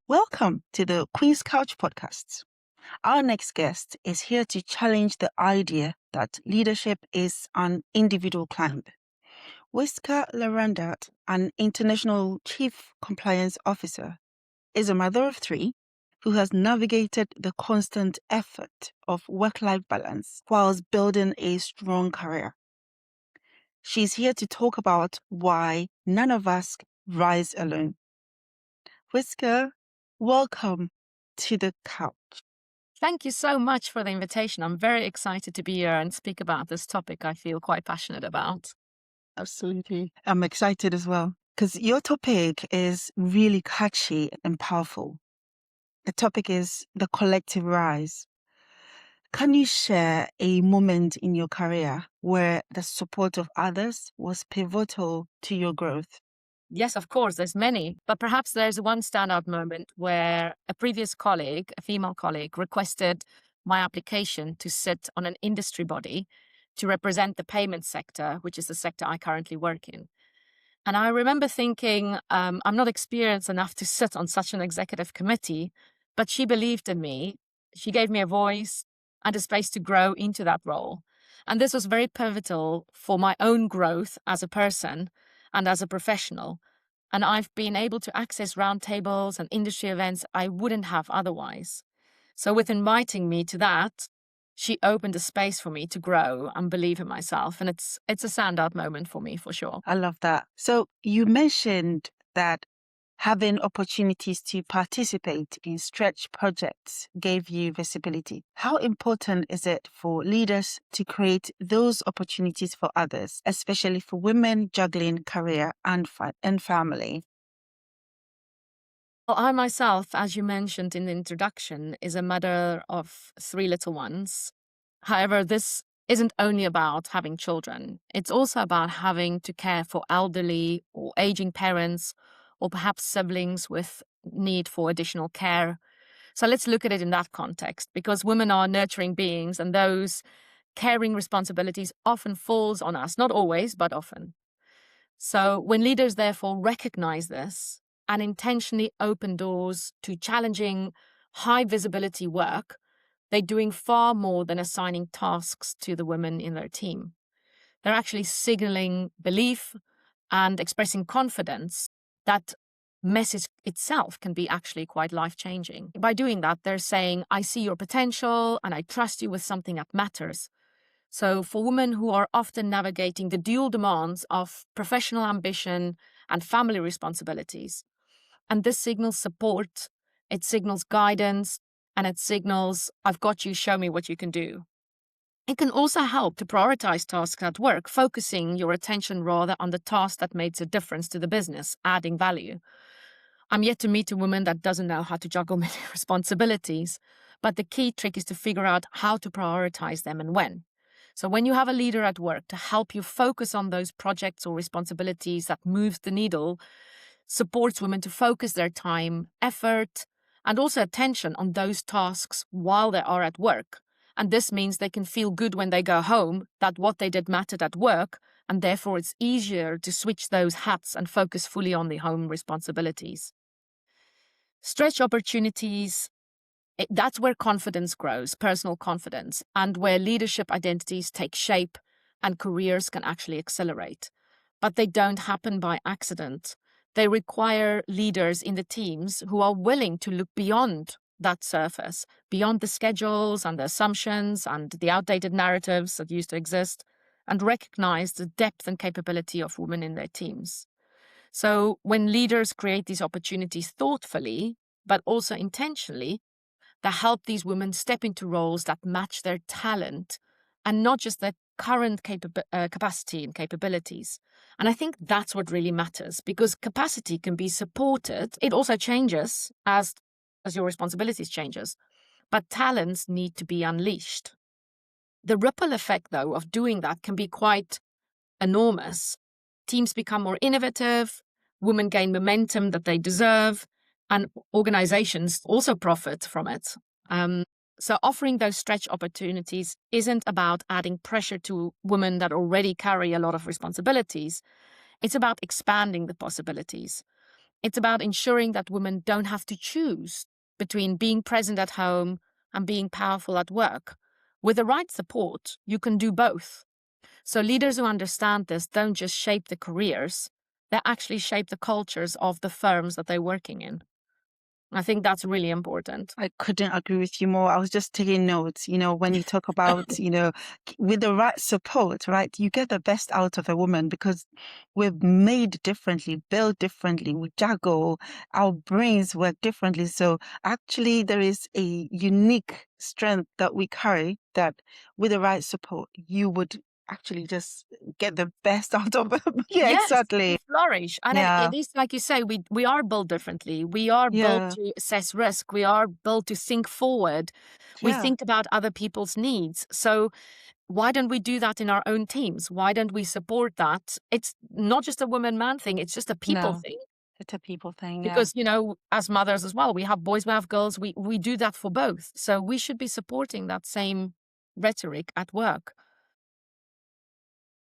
Welcome to the Queen's Couch podcast. Our next guest is here to challenge the idea that leadership is an individual climb. Wietske Larrandart, an international chief compliance officer, is a mother of three who has navigated the constant effort of work-life balance whilst building a strong career. She's here to talk about why none of us rise alone. Wietske, welcome to the couch. Thank you so much for the invitation. I'm very excited to be here and speak about this topic I feel quite passionate about. Absolutely. I'm excited as well because your topic is really catchy and powerful. The topic is the collective rise. Can you share a moment in your career where the support of others was pivotal to your growth? Yes, of course, there's many, but perhaps there's one standout moment where a previous colleague, a female colleague, requested my application to sit on an industry body to represent the payment sector, which is the sector I currently work in. And I remember thinking, I'm not experienced enough to sit on such an executive committee, but she believed in me. She gave me a voice and a space to grow into that role. And this was very pivotal for my own growth as a person and as a professional. And I've been able to access roundtables and industry events I wouldn't have otherwise. So with inviting me to that, she opened a space for me to grow and believe in myself. And it's a standout moment for me, for sure. I love that. So you mentioned that having opportunities to participate in stretch projects gave you visibility. How important is it for leaders to create those opportunities for others, especially for women juggling career and family? Well, I myself, as you mentioned in the introduction, is a mother of three little ones. However, this isn't only about having children. It's also about having to care for elderly or aging parents, or perhaps siblings with need for additional care. So let's look at it in that context, because women are nurturing beings and those caring responsibilities often falls on us, not always, but often. So when leaders therefore recognize this and intentionally open doors to challenging high visibility work, they're doing far more than assigning tasks to the women in their team. They're actually signaling belief and expressing confidence. That message itself can be actually quite life-changing. By doing that, they're saying, I see your potential and I trust you with something that matters. So for women who are often navigating the dual demands of professional ambition and family responsibilities, and this signals support, it signals guidance, and it signals, I've got you, show me what you can do. It can also help to prioritize tasks at work, focusing your attention rather on the task that makes a difference to the business, adding value. I'm yet to meet a woman that doesn't know how to juggle many responsibilities, but the key trick is to figure out how to prioritize them and when. So when you have a leader at work to help you focus on those projects or responsibilities that moves the needle, supports women to focus their time, effort, and also attention on those tasks while they are at work. And this means they can feel good when they go home, that what they did mattered at work, and therefore it's easier to switch those hats and focus fully on the home responsibilities. Stretch opportunities, that's where confidence grows, personal confidence, and where leadership identities take shape and careers can actually accelerate. But they don't happen by accident. They require leaders in the teams who are willing to look beyond that surface, beyond the schedules and the assumptions and the outdated narratives that used to exist, and recognize the depth and capability of women in their teams. So when leaders create these opportunities thoughtfully, but also intentionally, they help these women step into roles that match their talent and not just their current capacity and capabilities. And I think that's what really matters, because capacity can be supported. It also changes as your responsibilities changes, but talents need to be unleashed. The ripple effect, though, of doing that can be quite enormous. Teams become more innovative, women gain momentum that they deserve, and organizations also profit from it. So offering those stretch opportunities isn't about adding pressure to women that already carry a lot of responsibilities. It's about expanding the possibilities. It's about ensuring that women don't have to choose between being present at home and being powerful at work. With the right support, you can do both. So leaders who understand this don't just shape the careers, they actually shape the cultures of the firms that they're working in. I think that's really important. I couldn't agree with you more. I was just taking notes, when you talk about, with the right support, right, you get the best out of a woman because we're made differently, built differently, we juggle, our brains work differently. So actually, there is a unique strength that we carry that with the right support, you would actually just get the best out of them. Yeah, Yes, exactly. we flourish. And Yeah, it is like you say, we are built differently. We are built yeah, to assess risk. We are built to think forward. We yeah. think about other people's needs. So why don't we do that in our own teams? Why don't we support that? It's not just a woman-man thing, it's just a people No, thing. it's a people thing. Yeah. Because, as mothers as well, we have boys, we have girls, we do that for both. So we should be supporting that same rhetoric at work.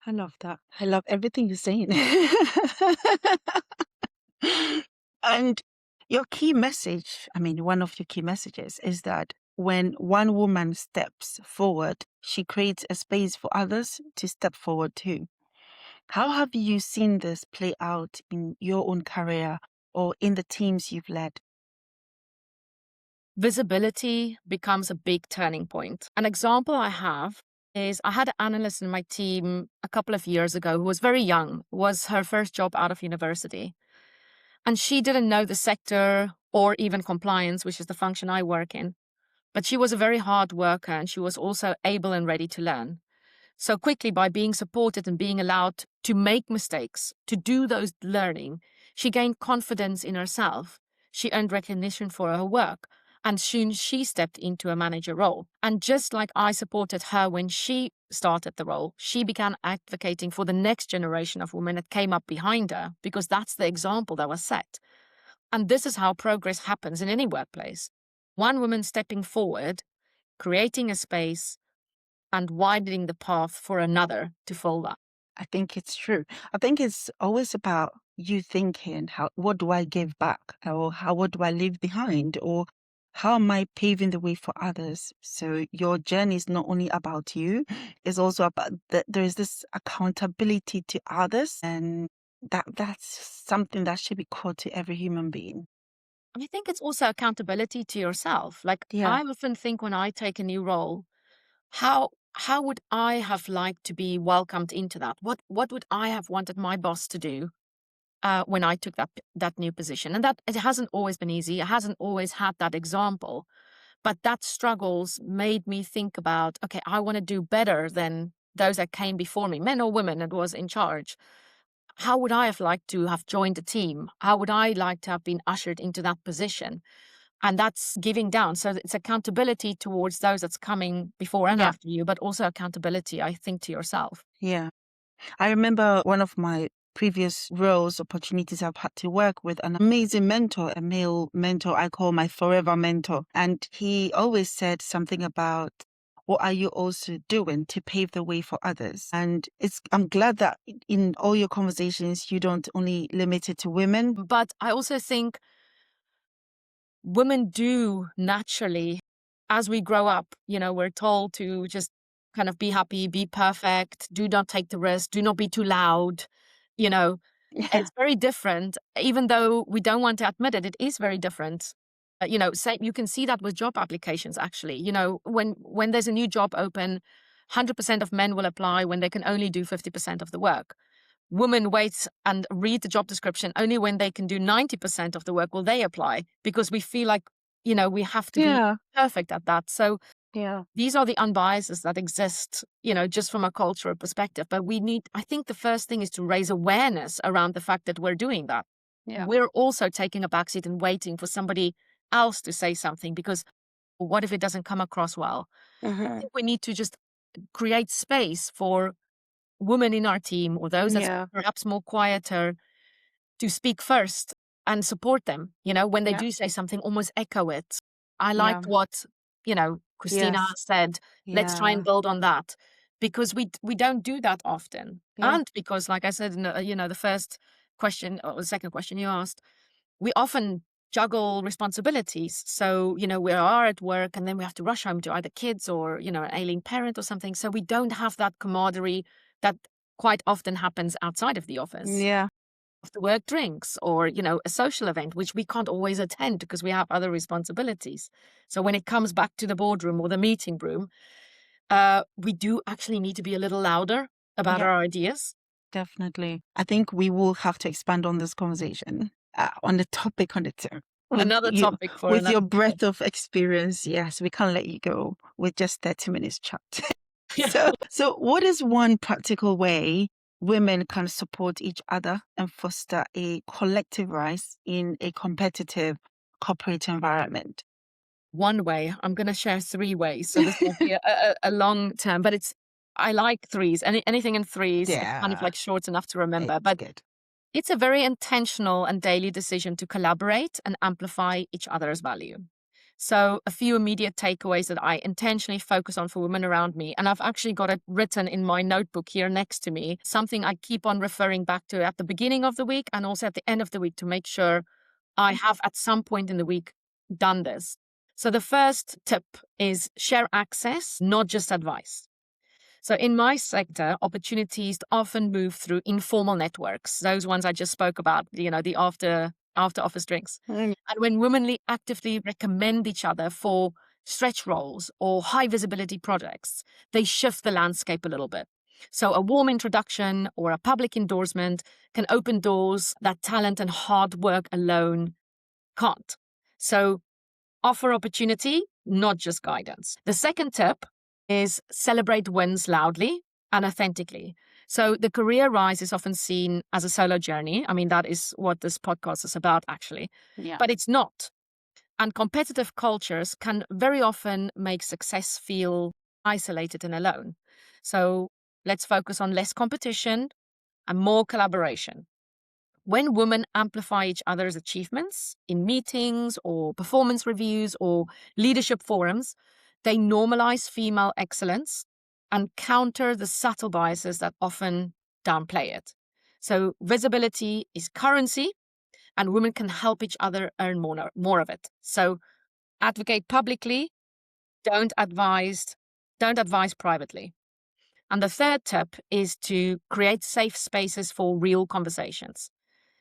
I love that. I love everything you're saying. And your key message, one of your key messages is that when one woman steps forward, she creates a space for others to step forward too. How have you seen this play out in your own career or in the teams you've led? Visibility becomes a big turning point. An example I have is I had an analyst in my team a couple of years ago who was very young, was her first job out of university. And she didn't know the sector or even compliance, which is the function I work in. But she was a very hard worker and she was also able and ready to learn. So quickly, by being supported and being allowed to make mistakes, to do those learning, she gained confidence in herself. She earned recognition for her work. And soon she stepped into a manager role. And just like I supported her when she started the role, she began advocating for the next generation of women that came up behind her, because that's the example that was set. And this is how progress happens in any workplace. One woman stepping forward, creating a space, and widening the path for another to follow up. I think it's true. I think it's always about you thinking, what do I give back? Or what do I leave behind? Or how am I paving the way for others? So your journey is not only about you, it's also about that there is this accountability to others. And that's something that should be core to every human being. I think it's also accountability to yourself. Like Yeah. I often think when I take a new role, how would I have liked to be welcomed into that? What would I have wanted my boss to do when I took that new position? And that it hasn't always been easy. It hasn't always had that example, but that struggles made me think about, okay, I want to do better than those that came before me, men or women that was in charge. How would I have liked to have joined the team? How would I like to have been ushered into that position? And that's giving down. So it's accountability towards those that's coming before and Yeah. after you, but also accountability, I think, to yourself. Yeah. I remember one of my previous roles, opportunities, I've had to work with an amazing mentor, a male mentor I call my forever mentor. And he always said something about, what are you also doing to pave the way for others? And I'm glad that in all your conversations, you don't only limit it to women. But I also think women do naturally, as we grow up, we're told to just kind of be happy, be perfect, do not take the risk, do not be too loud. You know, Yeah. it's very different, even though we don't want to admit it, it is very different. Say you can see that with job applications, actually. When there's a new job open, 100% of men will apply when they can only do 50% of the work. Women wait and read the job description only when they can do 90% of the work will they apply, because we feel like, we have to be Yeah. perfect at that. So Yeah. these are the unbiases that exist, just from a cultural perspective. But I think the first thing is to raise awareness around the fact that we're doing that. Yeah. We're also taking a backseat and waiting for somebody else to say something, because what if it doesn't come across well? I Mhm. think we need to just create space for women in our team, or those that's Yeah. perhaps more quieter, to speak first and support them. When they Yeah. do say something, almost echo it. I Yeah. liked what, Christina Yes. said. Let's try and Yeah. build on that, because we don't do that often. Yeah. And because, like I said, in the first question or the second question you asked, we often juggle responsibilities. So, we are at work and then we have to rush home to either kids or, an ailing parent or something. So we don't have that camaraderie that quite often happens outside of the office. Yeah, After work drinks or, a social event, which we can't always attend because we have other responsibilities. So when it comes back to the boardroom or the meeting room, we do actually need to be a little louder about yeah, our ideas. definitely. I think we will have to expand on this conversation on the topic on its own. Another topic for With another your day. breadth of experience, yes, we can't let you go with just 30 minutes chat. Yeah. So what is one practical way women can support each other and foster a collective rise in a competitive corporate environment? One way. I'm going to share 3 ways. So this will be a long term, but I like threes. Anything in threes, it's kind of Yeah, like short enough to remember. it's But good. it's a very intentional and daily decision to collaborate and amplify each other's value. So, a few immediate takeaways that I intentionally focus on for women around me. And I've actually got it written in my notebook here next to me, something I keep on referring back to at the beginning of the week and also at the end of the week to make sure I have at some point in the week done this. So, the first tip is share access, not just advice. So in my sector, opportunities often move through informal networks, those ones I just spoke about, the after office drinks. Mm, And when women actively recommend each other for stretch roles or high visibility projects, they shift the landscape a little bit. So a warm introduction or a public endorsement can open doors that talent and hard work alone can't. So offer opportunity, not just guidance. The second tip is celebrate wins loudly and authentically. So the career rise is often seen as a solo journey. I mean, that is what this podcast is about, actually, yeah. but it's not. And competitive cultures can very often make success feel isolated and alone. So let's focus on less competition and more collaboration. When women amplify each other's achievements in meetings or performance reviews or leadership forums, they normalize female excellence and counter the subtle biases that often downplay it. So, visibility is currency, and women can help each other earn more of it. So, advocate publicly, don't advise, don't advise privately. And the third tip is to create safe spaces for real conversations.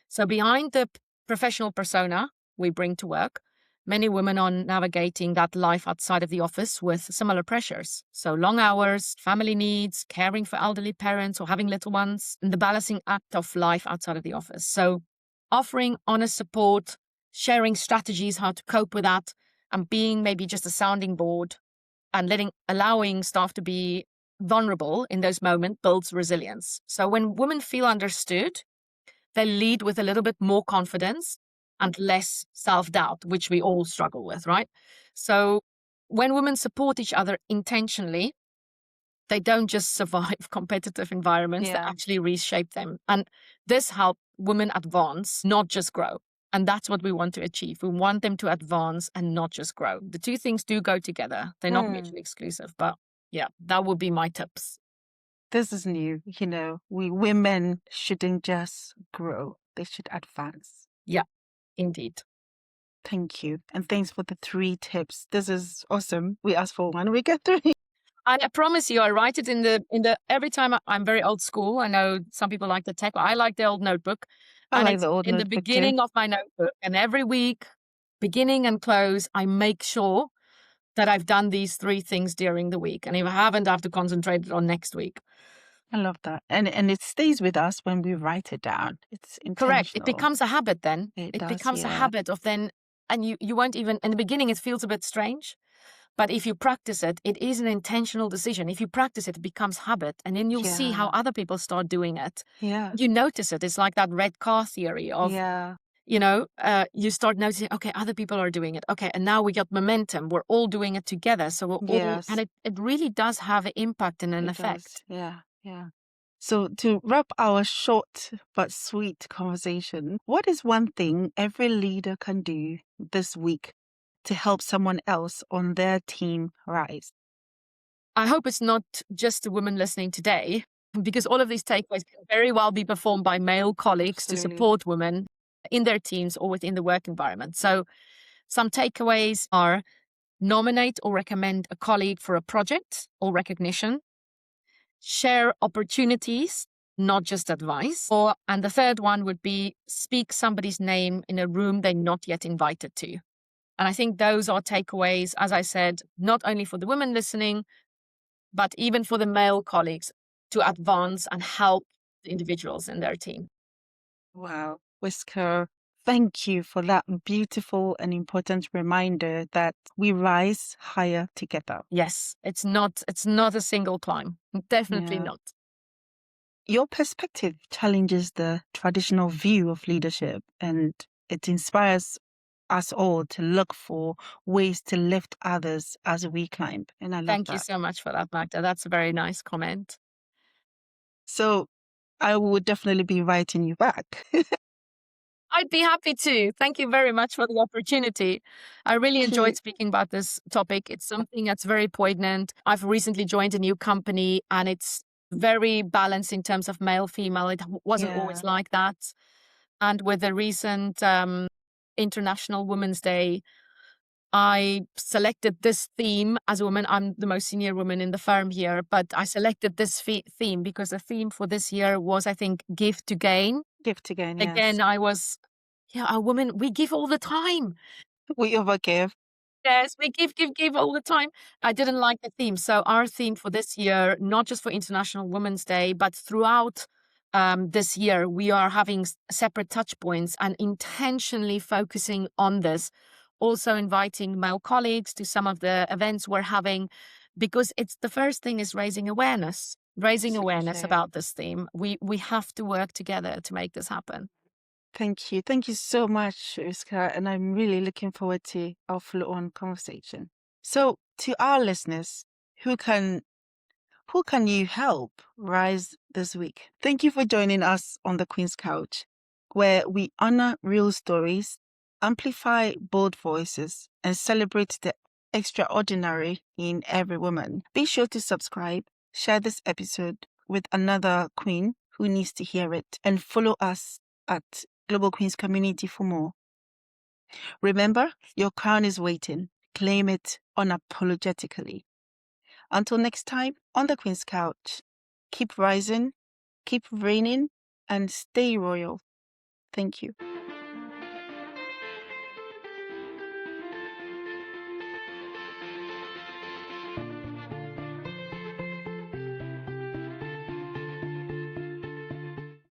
So behind the professional persona we bring to work, many women are navigating that life outside of the office with similar pressures. So long hours, family needs, caring for elderly parents or having little ones, and the balancing act of life outside of the office. So offering honest support, sharing strategies how to cope with that, and being maybe just a sounding board and allowing staff to be vulnerable in those moments builds resilience. So when women feel understood, they lead with a little bit more confidence and less self-doubt, which we all struggle with, right? So when women support each other intentionally, they don't just survive competitive environments, they Yeah. actually reshape them. And this helps women advance, not just grow. And that's what we want to achieve. We want them to advance and not just grow. The two things do go together. They're not mutually exclusive, but yeah, that would be my tips. This is new. We women shouldn't just grow, they should advance. Yeah, indeed. Thank you. And thanks for the 3 tips. This is awesome. We asked for 1, we get 3. I promise you, I write it in the every time. I'm very old school. I know some people like the tech, but I like the old notebook. I And like it's the old in the notebook too. beginning of my notebook. And every week, beginning and close, I make sure that I've done these 3 things during the week. And if I haven't, I have to concentrate on next week. I love that. And it stays with us when we write it down. It's Correct. It intentional. becomes a habit then. It It does, becomes a yeah. habit of then, and you won't even, in the beginning, it feels a bit strange. But if you practice it, it is an intentional decision. If you practice it, it becomes habit. And then you'll see how Yeah. other people start doing it. Yeah. You notice it. It's like that red car theory of, Yeah. you start noticing, okay, other people are doing it. Okay, and now we got momentum. We're all doing it together. So we're all, Yes. and it really does have an impact and an It effect. does. Yeah. Yeah. So to wrap our short but sweet conversation, what is one thing every leader can do this week to help someone else on their team rise? I hope it's not just the women listening today, because all of these takeaways can very well be performed by male colleagues to Absolutely. support women. in their teams or within the work environment. So some takeaways are: nominate or recommend a colleague for a project or recognition, share opportunities, not just advice. And the third one would be speak somebody's name in a room they're not yet invited to. And I think those are takeaways, as I said, not only for the women listening, but even for the male colleagues to advance and help the individuals in their team. Wow, Wietske, thank you for that beautiful and important reminder that we rise higher together. Yes, it's not a single climb. Definitely Yeah. not. Your perspective challenges the traditional view of leadership, and it inspires us all to look for ways to lift others as we climb. And I love Thank you that. so much for that, Magda. That's a very nice comment. So I would definitely be writing you back. I'd be happy to. Thank you very much for the opportunity. I really enjoyed speaking about this topic. It's something that's very poignant. I've recently joined a new company and it's very balanced in terms of male, female. It wasn't always like that. And with the recent International Women's Day, I selected this theme as a woman. I'm the most senior woman in the firm here, but I selected this theme because the theme for this year was, I think, give to gain. Gift again, yes. Again, I was, a woman, we give all the time. We overgive. Yes, we give all the time. I didn't like the theme. So our theme for this year, not just for International Women's Day, but throughout this year, we are having separate touch points and intentionally focusing on this. Also inviting male colleagues to some of the events we're having, because it's the first thing is raising awareness about this theme. We have to work together to make this happen. Thank you. Thank you so much, Wietske, and I'm really looking forward to our follow-on conversation. So, to our listeners, who can you help rise this week? Thank you for joining us on the Queen's Couch, where we honor real stories, amplify bold voices, and celebrate the extraordinary in every woman. Be sure to subscribe, share this episode with another queen who needs to hear it, and follow us at Global Queens Community for more. Remember, your crown is waiting. Claim it unapologetically. Until next time on the Queen's Couch, keep rising, keep reigning, and stay royal. Thank you.